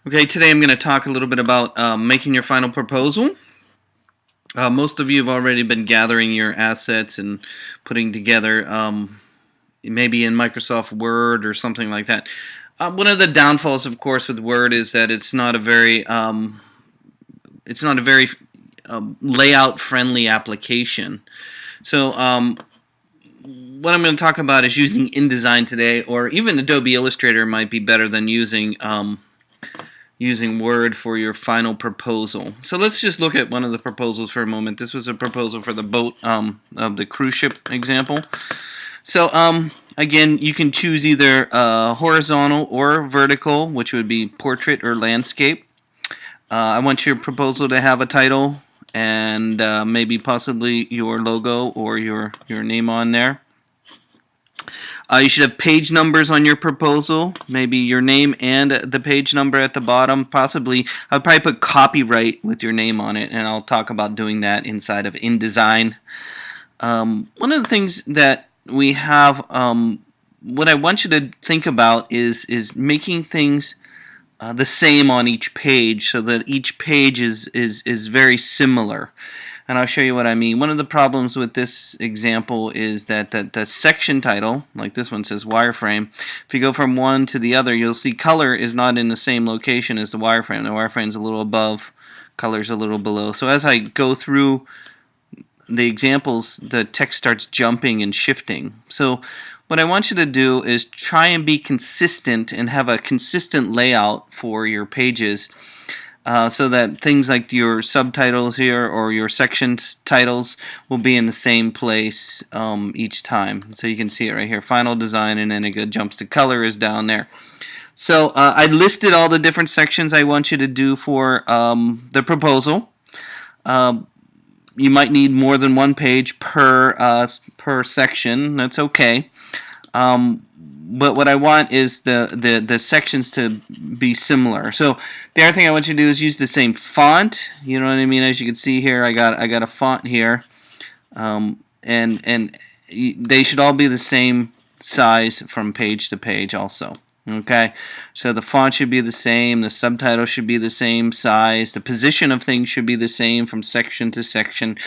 Okay, today I'm going to talk a little bit about making your final proposal. Most of you have already been gathering your assets and putting together, maybe in Microsoft Word or something like that. One of the downfalls, of course, with Word is that it's not a very layout-friendly application. So what I'm going to talk about is using InDesign today, or even Adobe Illustrator might be better than using Word for your final proposal. So let's just look at one of the proposals for a moment. This was a proposal for the boat of the cruise ship example. So again, you can choose either horizontal or vertical, which would be portrait or landscape. I want your proposal to have a title and maybe possibly your logo or your name on there. You should have page numbers on your proposal, maybe your name and the page number at the bottom. Possibly, I'll probably put copyright with your name on it, and I'll talk about doing that inside of InDesign. One of the things that we have, what I want you to think about is making things the same on each page, so that each page is very similar. And I'll show you what I mean. One of the problems with this example is that the section title, like this one says wireframe, if you go from one to the other, you'll see color is not in the same location as the wireframe. The wireframe is a little above, color's a little below. So as I go through the examples, the text starts jumping and shifting. So what I want you to do is try and be consistent and have a consistent layout for your pages. So that things like your subtitles here or your section titles will be in the same place each time. So you can see it right here, final design, and then it jumps to color is down there. So I listed all the different sections I want you to do for the proposal. You might need more than one page per section. That's okay. But what I want is the sections to be similar. So the other thing I want you to do is use the same font. You know what I mean? As you can see here, I got a font here, and they should all be the same size from page to page also. Okay, so the font should be the same, the subtitle should be the same size, the position of things should be the same from section to section.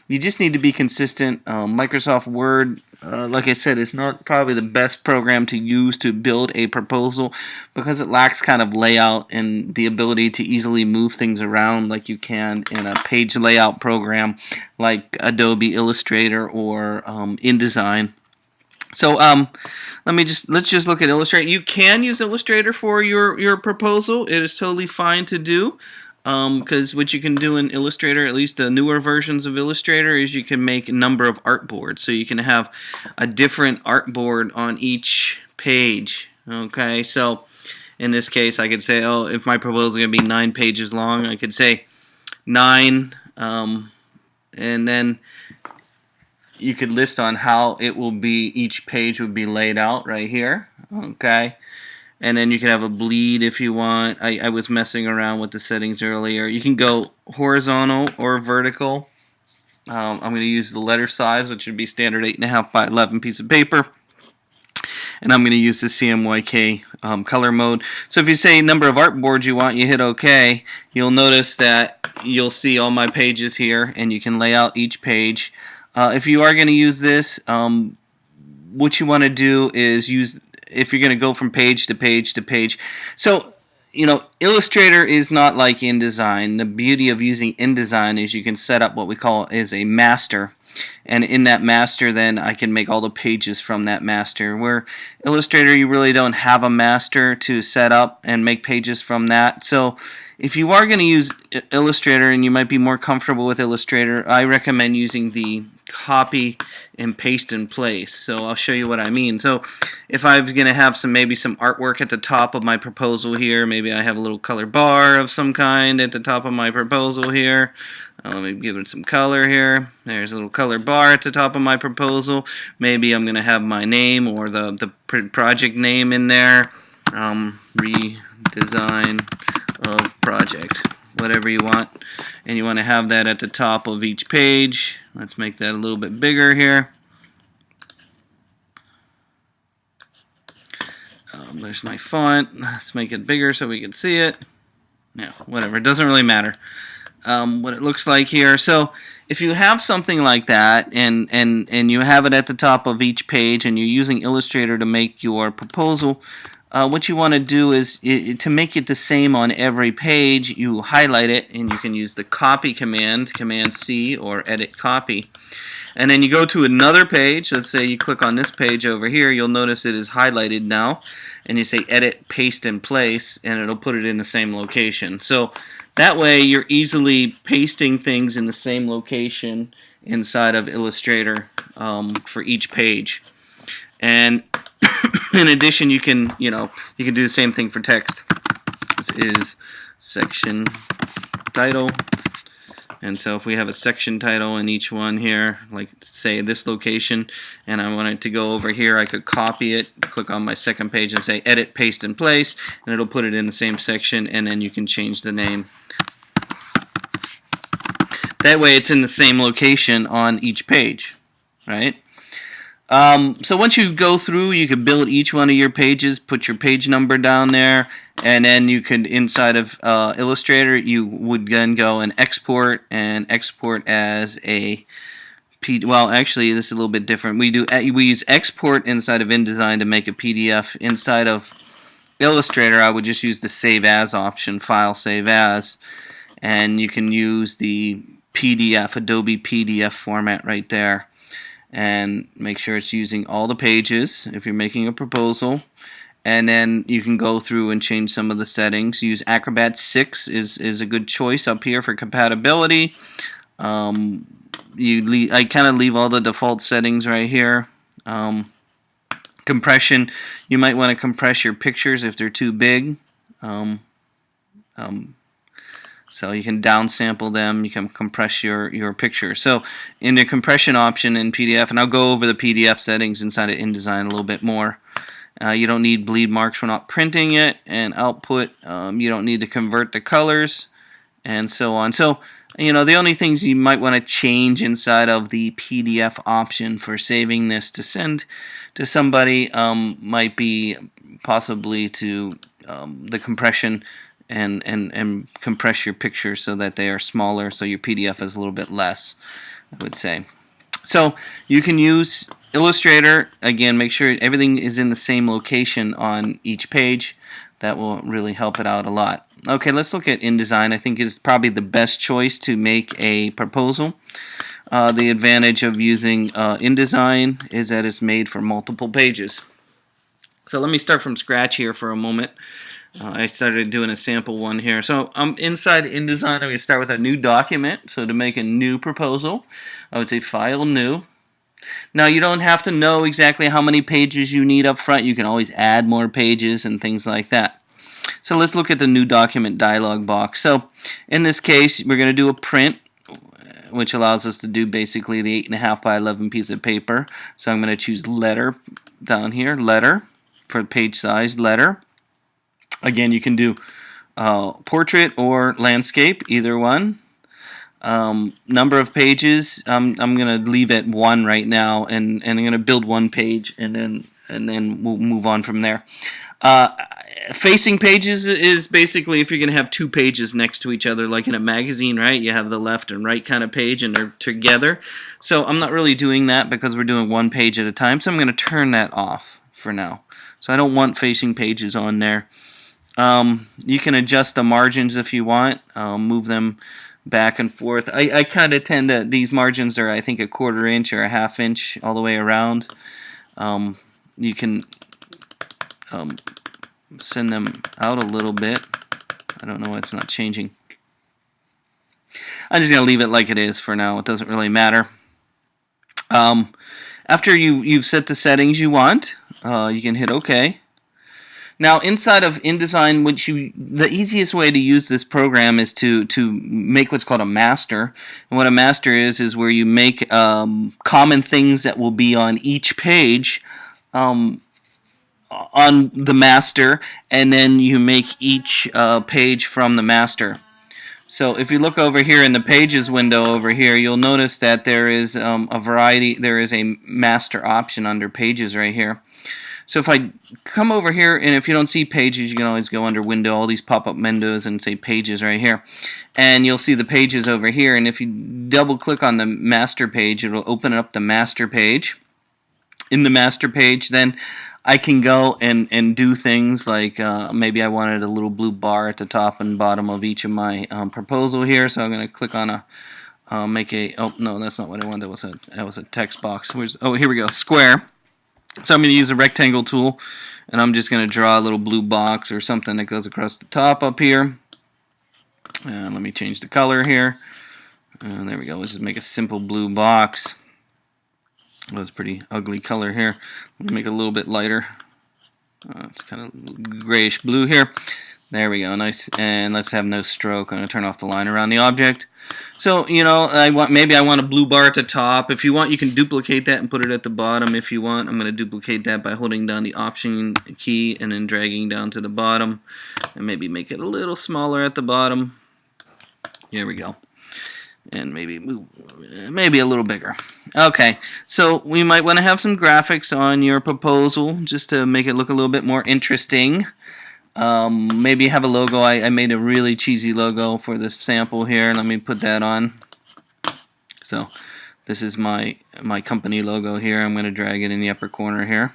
You just need to be consistent. Microsoft Word, like I said, is not probably the best program to use to build a proposal because it lacks kind of layout and the ability to easily move things around like you can in a page layout program like Adobe Illustrator or InDesign. So let's just look at Illustrator. You can use Illustrator for your proposal. It is totally fine to do. Because what you can do in Illustrator, at least the newer versions of Illustrator, is you can make a number of artboards. So you can have a different artboard on each page. Okay, so in this case, I could say, oh, if my proposal is going to be 9 pages long, I could say 9, and then you could list on how it will be, each page would be laid out right here. Okay. And then you can have a bleed if you want. I was messing around with the settings earlier. You can go horizontal or vertical. I'm going to use the letter size, which would be standard 8.5 by 11 piece of paper. And I'm going to use the CMYK color mode. So if you say number of artboards you want, you hit OK. You'll notice that you'll see all my pages here, and you can lay out each page. If you are going to use this, what you want to do is use, if you're going to go from page to page to page. So, you know, Illustrator is not like InDesign. The beauty of using InDesign is you can set up what we call is a master. And in that master, then I can make all the pages from that master. Where Illustrator, you really don't have a master to set up and make pages from that. So if you are going to use Illustrator and you might be more comfortable with Illustrator, I recommend using the copy and paste in place. So I'll show you what I mean. So if I'm going to have maybe some artwork at the top of my proposal here, maybe I have a little color bar of some kind at the top of my proposal here. Let me give it some color here. There's a little color bar at the top of my proposal. Maybe I'm going to have my name or the project name in there. Redesign of project, whatever you want. And you want to have that at the top of each page. Let's make that a little bit bigger here. There's my font. Let's make it bigger so we can see it. Yeah, whatever. It doesn't really matter what it looks like here. So if you have something like that and you have it at the top of each page and you're using Illustrator to make your proposal, what you want to do is to make it the same on every page, you highlight it and you can use the copy command, Command C or edit copy. And then you go to another page. Let's say you click on this page over here. You'll notice it is highlighted now. And you say edit, paste, and place, and it'll put it in the same location. So that way you're easily pasting things in the same location inside of Illustrator for each page. And in addition, you can do the same thing for text. This is section title. And so if we have a section title in each one here, like say this location, and I want it to go over here, I could copy it, click on my second page and say edit, paste, and place, and it'll put it in the same section, and then you can change the name. That way it's in the same location on each page, right? So once you go through, you could build each one of your pages, put your page number down there, and then you could, inside of Illustrator, you would then go and export as a well, actually, this is a little bit different. We use export inside of InDesign to make a PDF. Inside of Illustrator, I would just use the Save As option, File Save As, and you can use the PDF, Adobe PDF format right there. And make sure it's using all the pages if you're making a proposal, and then you can go through and change some of the settings. Use Acrobat 6 is a good choice up here for compatibility. I kind of leave all the default settings right here. Compression, you might want to compress your pictures if they're too big. So you can downsample them, you can compress your picture. So in the compression option in PDF, and I'll go over the PDF settings inside of InDesign a little bit more. You don't need bleed marks for not printing it, and output, you don't need to convert the colors, and so on. So, the only things you might want to change inside of the PDF option for saving this to send to somebody might be possibly to the compression and compress your pictures so that they are smaller, so your PDF is a little bit less, I would say. So you can use Illustrator. Again, make sure everything is in the same location on each page. That will really help it out a lot. Okay, let's look at InDesign. I think is probably the best choice to make a proposal. The advantage of using InDesign is that it's made for multiple pages. So let me start from scratch here for a moment. I started doing a sample one here. So inside InDesign, I'm going to start with a new document. So to make a new proposal, I would say File, New. Now you don't have to know exactly how many pages you need up front. You can always add more pages and things like that. So let's look at the New Document dialog box. So in this case, we're going to do a print, which allows us to do basically the 8.5 by 11 piece of paper. So I'm going to choose Letter down here, Letter, for page size, Letter. Again, you can do portrait or landscape, either one. Number of pages, I'm going to leave at 1 right now, and I'm going to build one page, and then we'll move on from there. Facing pages is basically if you're going to have two pages next to each other, like in a magazine, right? You have the left and right kind of page, and they're together. So I'm not really doing that because we're doing one page at a time, so I'm going to turn that off for now. So I don't want facing pages on there. You can adjust the margins if you want, move them back and forth. I kind of tend to, these margins are I think a 1/4 inch or a 1/2 inch all the way around. You can send them out a little bit. I don't know why it's not changing. I'm just going to leave it like it is for now. It doesn't really matter. After you've set the settings you want, you can hit OK. Now, inside of InDesign, the easiest way to use this program is to make what's called a master. And what a master is where you make common things that will be on each page on the master, and then you make each page from the master. So if you look over here in the Pages window over here, you'll notice that there is a variety. There is a master option under Pages right here. So if I come over here, and if you don't see pages, you can always go under window, all these pop-up windows, and say pages right here. And you'll see the pages over here, and if you double click on the master page, it'll open up the master page. In the master page, then I can go and do things like maybe I wanted a little blue bar at the top and bottom of each of my proposal here. So I'm going to click on make a, oh no, that's not what I wanted. That was a text box. Oh, here we go, square. So I'm going to use a rectangle tool, and I'm just going to draw a little blue box or something that goes across the top up here. And let me change the color here. There we go. Let's just make a simple blue box. Well, it's pretty ugly color here. Let me make it a little bit lighter. It's kind of grayish blue here. There we go, nice. And let's have no stroke. I'm going to turn off the line around the object. So, you know, maybe I want a blue bar at the top. If you want, you can duplicate that and put it at the bottom if you want. I'm going to duplicate that by holding down the Option key and then dragging down to the bottom. And maybe make it a little smaller at the bottom. Here we go. And maybe a little bigger. Okay, so we might want to have some graphics on your proposal just to make it look a little bit more interesting. Maybe have a logo. I made a really cheesy logo for this sample here. Let me put that on. So this is my company logo here. I'm going to drag it in the upper corner here.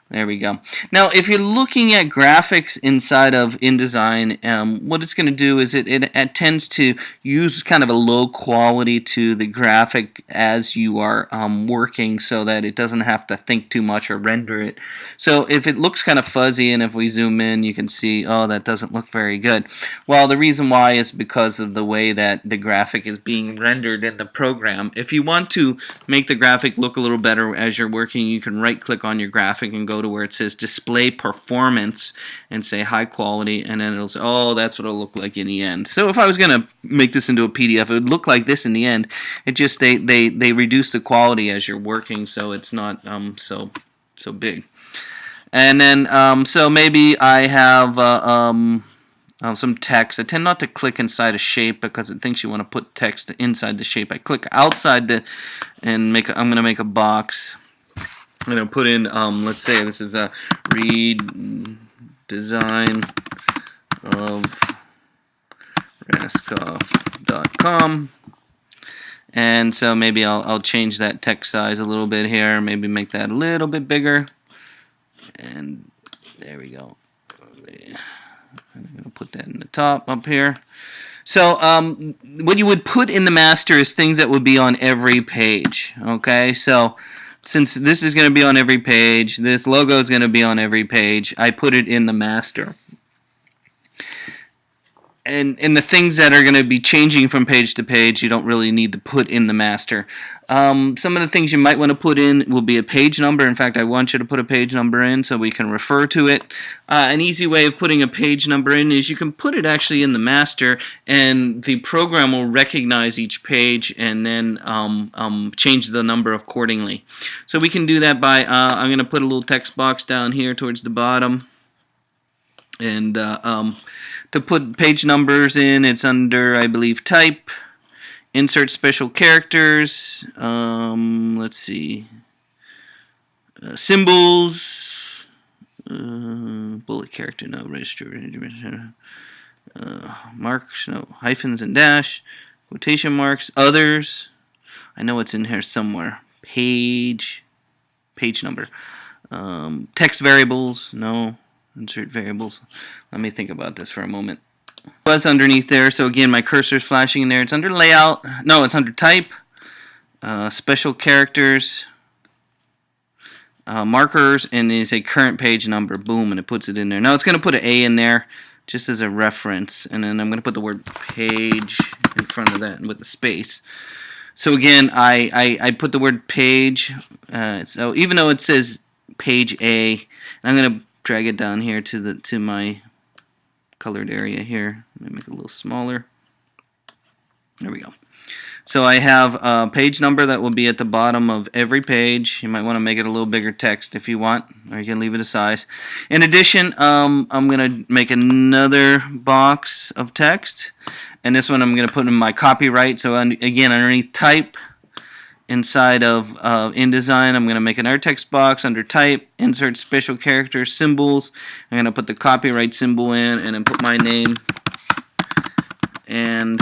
There we go. Now, if you're looking at graphics inside of InDesign, what it's going to do is it tends to use kind of a low quality to the graphic as you are working, so that it doesn't have to think too much or render it. So if it looks kind of fuzzy, and if we zoom in, you can see, oh, that doesn't look very good. Well, the reason why is because of the way that the graphic is being rendered in the program. If you want to make the graphic look a little better as you're working, you can right-click on your graphic and go to where it says display performance and say high quality, and then it'll say, oh, that's what it'll look like in the end. So if I was going to make this into a PDF, it would look like this in the end. It just they reduce the quality as you're working, so it's not so big. And then so maybe I have some text. I tend not to click inside a shape because it thinks you want to put text inside the shape. I click outside and I'm going to make a box. I'm going to put in, let's say this is a redesign of Raskoff.com. And so maybe I'll change that text size a little bit here, maybe make that a little bit bigger. And there we go. I'm going to put that in the top up here. So what you would put in the master is things that would be on every page. Okay, so since this is going to be on every page, this logo is going to be on every page, I put it in the master. And the things that are going to be changing from page to page, you don't really need to put in the master. Some of the things you might want to put in will be a page number. In fact, I want you to put a page number in so we can refer to it. An easy way of putting a page number in is you can put it actually in the master, and the program will recognize each page and then change the number accordingly. So we can do that by, I'm going to put a little text box down here towards the bottom. And to put page numbers in, it's under, I believe, type, insert special characters, let's see, symbols, bullet character, no, register, marks, no, hyphens and dash, quotation marks, others, I know it's in here somewhere, page number, text variables, no, insert variables. Let me think about this for a moment. It was underneath there, so again my cursor is flashing in there. It's under layout. No, it's under type, special characters, markers, and is a current page number. Boom, and it puts it in there. Now it's going to put an A in there just as a reference, and then I'm going to put the word page in front of that with the space. So again, I put the word page. So even though it says page A, I'm going to drag it down here to my colored area here. Let me make it a little smaller. There we go. So I have a page number that will be at the bottom of every page. You might want to make it a little bigger text if you want, or you can leave it a size. In addition, I'm going to make another box of text, and this one I'm going to put in my copyright. So again, underneath type, inside of InDesign, I'm going to make another text box under type, insert special characters, symbols. I'm going to put the copyright symbol in and then put my name and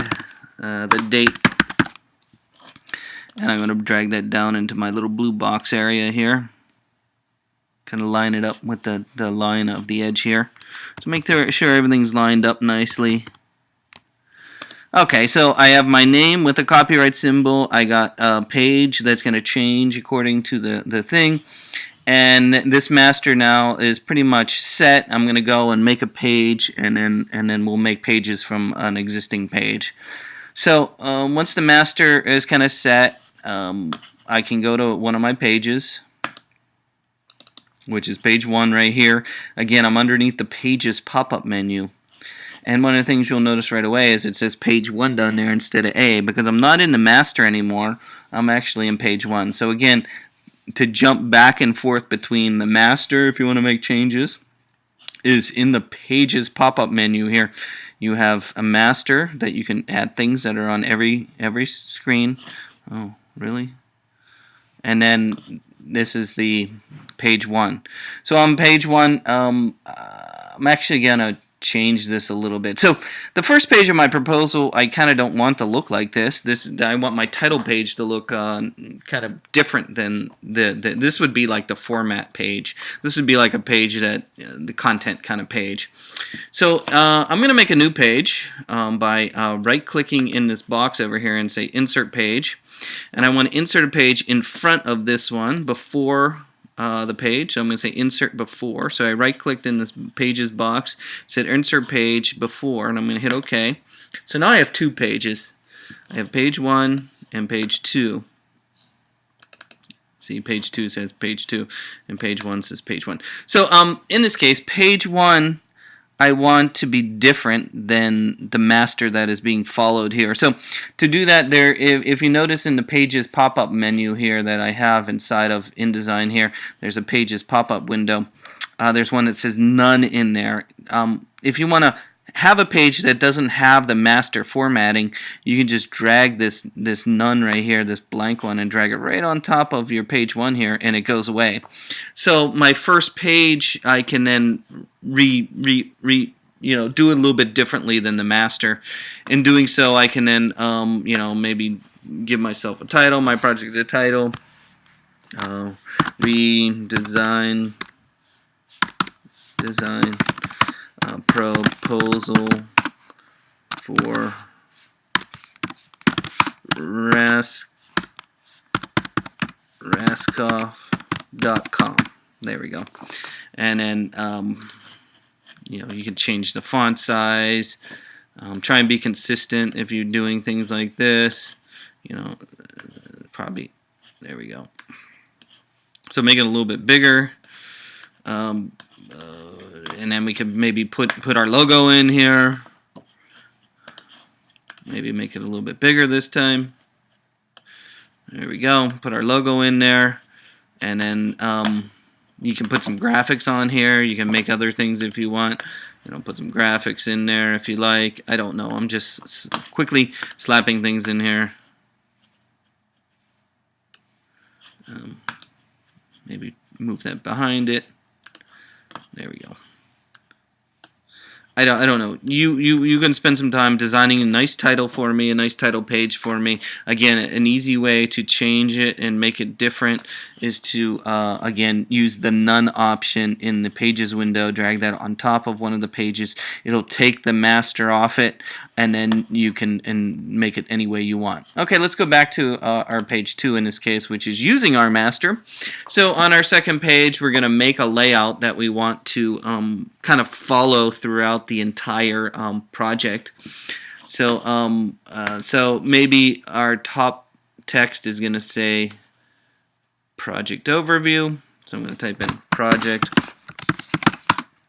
the date. And I'm going to drag that down into my little blue box area here. Kind of line it up with the line of the edge here. So make sure everything's lined up nicely. Okay, so I have my name with the copyright symbol. I got a page that's going to change according to the thing. And this master now is pretty much set. I'm going to go and make a page, and then we'll make pages from an existing page. So once the master is kind of set, I can go to one of my pages, which is page 1 right here. Again, I'm underneath the Pages pop-up menu. And one of the things you'll notice right away is it says page 1 down there instead of A, because I'm not in the master anymore. I'm actually in page 1. So again, to jump back and forth between the master, if you want to make changes, is in the Pages pop-up menu here. You have a master that you can add things that are on every screen. Oh, really? And then this is the page 1. So on page 1, I'm actually going to change this a little bit. So the first page of my proposal, I kind of don't want to look like this. I want my title page to look kind of different than this would be like the format page. This would be like a page that the content kind of page. So I'm going to make a new page by right-clicking in this box over here and say Insert Page. And I want to insert a page in front of this one before the page. So I'm going to say Insert Before. So I right-clicked in this Pages box, said Insert Page Before, and I'm going to hit OK. So now I have 2 pages. I have page 1 and page 2. See, page 2 says page 2, and page 1 says page 1. So in this case, page 1 I want to be different than the master that is being followed here. So to do that, if you notice in the Pages pop-up menu here that I have inside of InDesign here, there's a Pages pop-up window. There's one that says None in there. If you want to have a page that doesn't have the master formatting, you can just drag this none right here, this blank one, and drag it right on top of your page 1 here, and it goes away. So my first page, I can then do it a little bit differently than the master. In doing so, I can then maybe give myself a title, my project a title, redesign proposal for Raskoff.com. There we go. And then you can change the font size. Try and be consistent if you're doing things like this. Probably there we go. So make it a little bit bigger. And then we could maybe put our logo in here. Maybe make it a little bit bigger this time. There we go. Put our logo in there. And then you can put some graphics on here. You can make other things if you want. Put some graphics in there if you like. I don't know. I'm just quickly slapping things in here. Maybe move that behind it. There we go. I don't know. You can spend some time designing a nice title for me, a nice title page for me. Again, an easy way to change it and make it different is to again use the None option in the Pages window. Drag that on top of one of the pages. It'll take the master off it, and then you can make it any way you want. Okay, let's go back to our page 2 in this case, which is using our master. So on our second page, we're going to make a layout that we want to kind of follow throughout the entire project. So so maybe our top text is going to say Project Overview. So I'm going to type in Project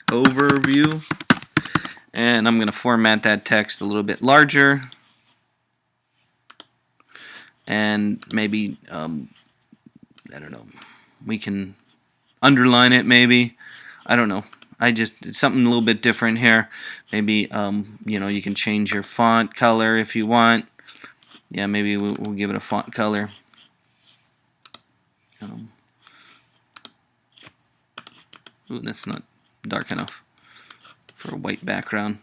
Overview, and I'm going to format that text a little bit larger, and maybe I don't know, we can underline it maybe. I don't know. It's something a little bit different here. Maybe you can change your font color if you want. Yeah, maybe we'll give it a font color. Um, ooh, that's not dark enough for a white background.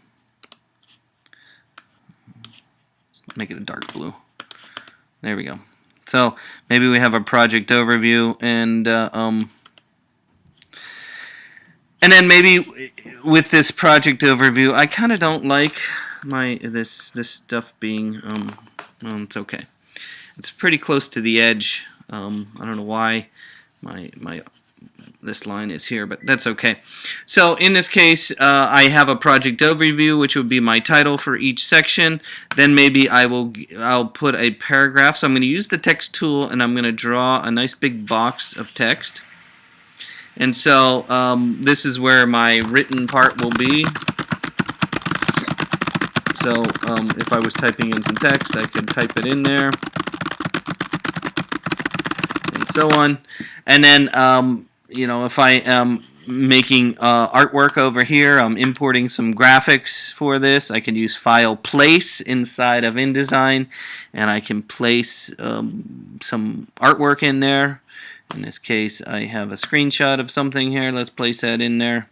Let's make it a dark blue. There we go. So maybe we have a project overview, and then maybe with this project overview, I kind of don't like this stuff being well, it's okay. It's pretty close to the edge. I don't know why this line is here, but that's okay. So in this case, I have a project overview, which would be my title for each section. Then maybe I'll put a paragraph. So I'm going to use the text tool, and I'm going to draw a nice big box of text. And so this is where my written part will be. So if I was typing in some text, I could type it in there, and so on. And then you know, if I am making artwork over here, I'm importing some graphics for this. I can use File Place inside of InDesign, and I can place some artwork in there. In this case, I have a screenshot of something here. Let's place that in there.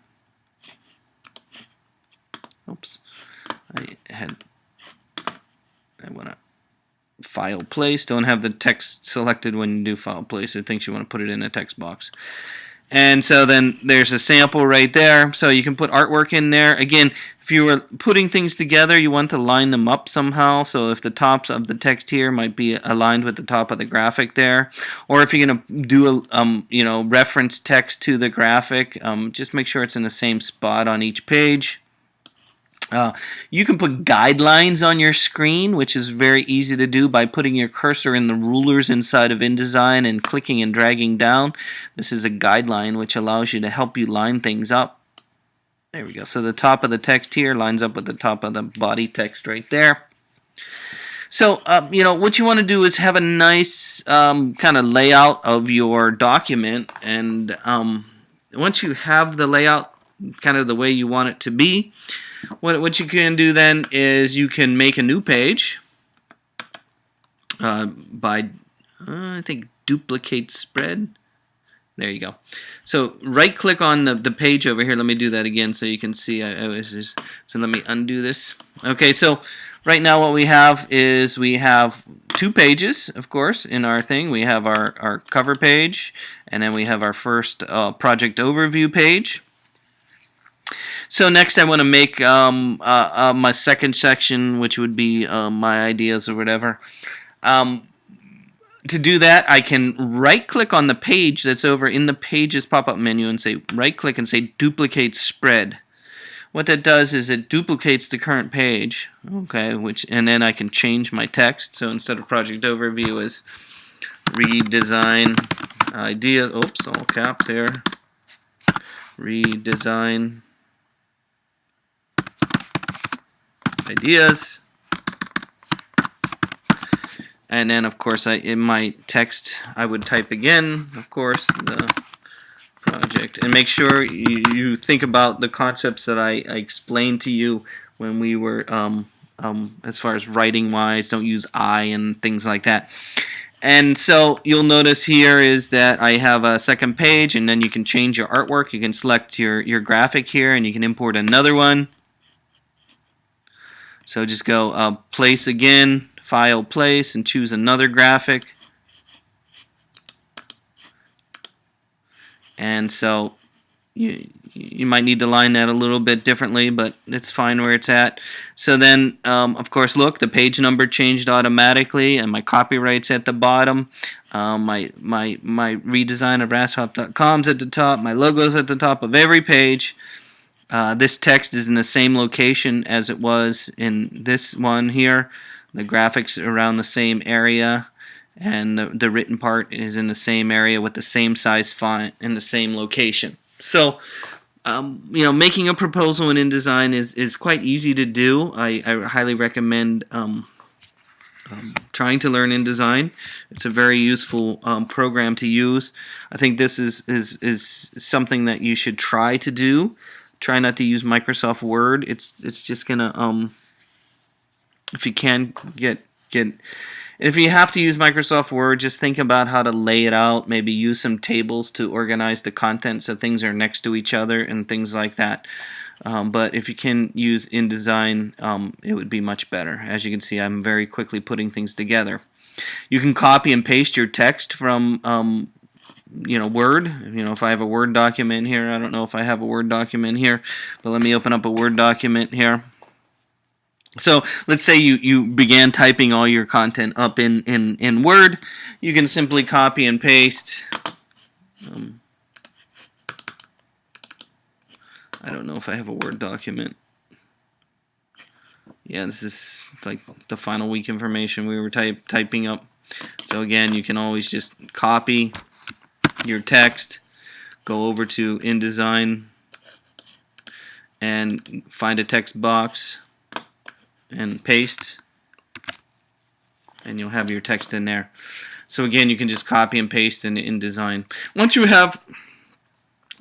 Oops. I want to File Place. Don't have the text selected when you do File Place. It thinks you want to put it in a text box. And so then there's a sample right there. So you can put artwork in there. Again, if you were putting things together, you want to line them up somehow. So if the tops of the text here might be aligned with the top of the graphic there, or if you're going to do a you know, reference text to the graphic, just make sure it's in the same spot on each page. You can put guidelines on your screen, which is very easy to do by putting your cursor in the rulers inside of InDesign and clicking and dragging down. This is a guideline which allows you to help you line things up. There we go. So the top of the text here lines up with the top of the body text right there. So, you know, what you want to do is have a nice kind of layout of your document, and once you have the layout kind of the way you want it to be, what you can do then is you can make a new page by, I think, duplicate spread. There you go. So right click on the page over here. Let me do that again so you can see. So let me undo this. Okay, so right now what we have is we have two pages, of course, in our thing. We have our cover page, and then we have our first project overview page. So next I want to make my second section, which would be my ideas or whatever. To do that, I can right-click on the page that's over in the Pages pop-up menu and say right-click and say Duplicate Spread. What that does is it duplicates the current page, okay, and then I can change my text. So instead of Project Overview is Redesign Ideas. Oops, all caps here. Redesign Ideas, and then of course in my text I would type again, of course, the project, and make sure you think about the concepts that I explained to you when we were as far as writing wise. Don't use I and things like that. And so you'll notice here is that I have a second page, and then you can change your artwork. You can select your graphic here, and you can import another one. So just go place again, File Place, and choose another graphic. And so you might need to line that a little bit differently, but it's fine where it's at. So then, of course, look, the page number changed automatically, and my copyright's at the bottom. My redesign of rasshop.com's at the top. My logo's at the top of every page. This text is in the same location as it was in this one here. The graphics are around the same area, and the written part is in the same area with the same size font in the same location. So, you know, making a proposal in InDesign is quite easy to do. I highly recommend trying to learn InDesign. It's a very useful program to use. I think this is something that you should try to do. Try not to use Microsoft Word. It's just gonna if you can get If you have to use Microsoft Word, just think about how to lay it out. Maybe use some tables to organize the content so things are next to each other and things like that. But if you can use InDesign, it would be much better. As you can see, I'm very quickly putting things together. You can copy and paste your text from Word. If I have a Word document here, I don't know if I have a Word document here, but let me open up a Word document here. So let's say you began typing all your content up in Word. You can simply copy and paste. I don't know if I have a Word document. Yeah, this is like the final week information we were typing up. So again, you can always just copy your text, go over to InDesign, and find a text box and paste, and you'll have your text in there. So again, you can just copy and paste in InDesign. Once you have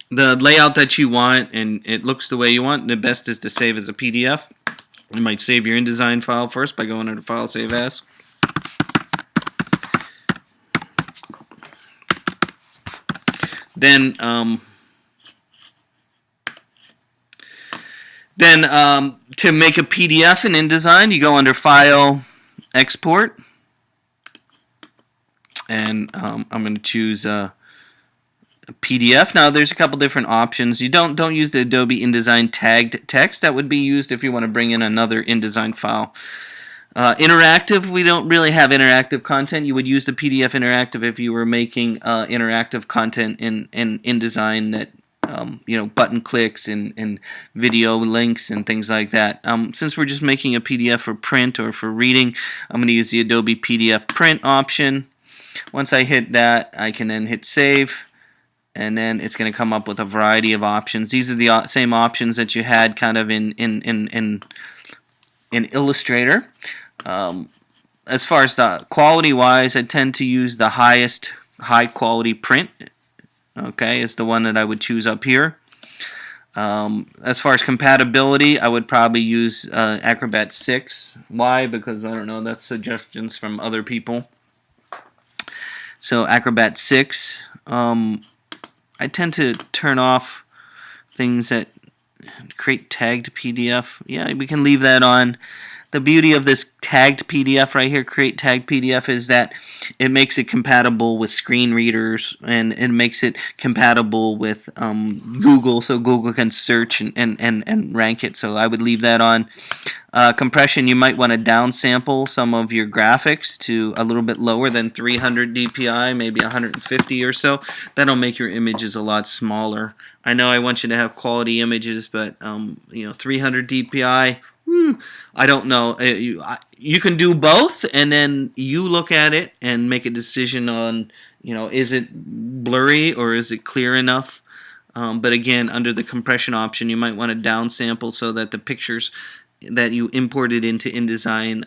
the layout that you want and it looks the way you want, the best is to save as a PDF. You might save your InDesign file first by going under File, Save As. Then to make a PDF in InDesign, you go under File, Export, and I'm going to choose a PDF. Now there's a couple different options. You don't use the Adobe InDesign tagged text. That would be used if you want to bring in another InDesign file. Interactive, we don't really have interactive content. You would use the PDF Interactive if you were making interactive content in InDesign that button clicks and video links and things like that. Since we're just making a PDF for print or for reading, I'm going to use the Adobe PDF Print option. Once I hit that, I can then hit Save, and then it's going to come up with a variety of options. These are the same options that you had kind of in Illustrator. As far as the quality-wise, I tend to use the highest high-quality print. Okay, is the one that I would choose up here. As far as compatibility, I would probably use Acrobat 6. Why? Because I don't know, that's suggestions from other people. So Acrobat 6. I tend to turn off things that create tagged PDF. Yeah, we can leave that on. The beauty of this tagged PDF right here, create tagged PDF, is that it makes it compatible with screen readers, and it makes it compatible with Google, so Google can search and rank it. So I would leave that on. Compression, you might want to downsample some of your graphics to a little bit lower than 300 dpi, maybe 150 or so. That'll make your images a lot smaller. I know I want you to have quality images, but 300 dpi. I don't know. You can do both, and then you look at it and make a decision on, is it blurry or is it clear enough? But again, under the compression option, you might want to downsample so that the pictures that you imported into InDesign,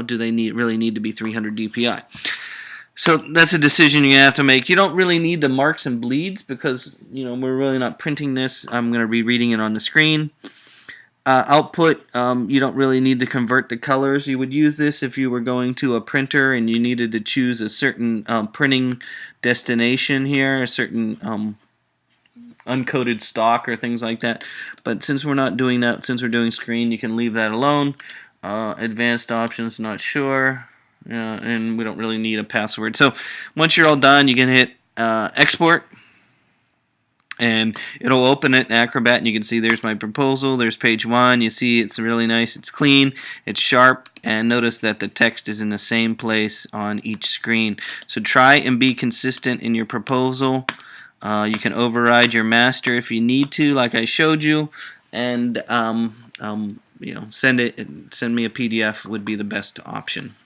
do they really need to be 300 dpi? So that's a decision you have to make. You don't really need the marks and bleeds because, we're really not printing this. I'm going to be reading it on the screen. Output, you don't really need to convert the colors. You would use this if you were going to a printer and you needed to choose a certain printing destination here, a certain uncoded stock or things like that. But since we're not doing that, since we're doing screen, you can leave that alone. Advanced options, not sure. And we don't really need a password. So once you're all done, you can hit export. And it'll open it in Acrobat, and you can see there's my proposal. There's page 1. You see it's really nice. It's clean. It's sharp. And notice that the text is in the same place on each screen. So try and be consistent in your proposal. You can override your master if you need to, like I showed you. And send me a PDF would be the best option.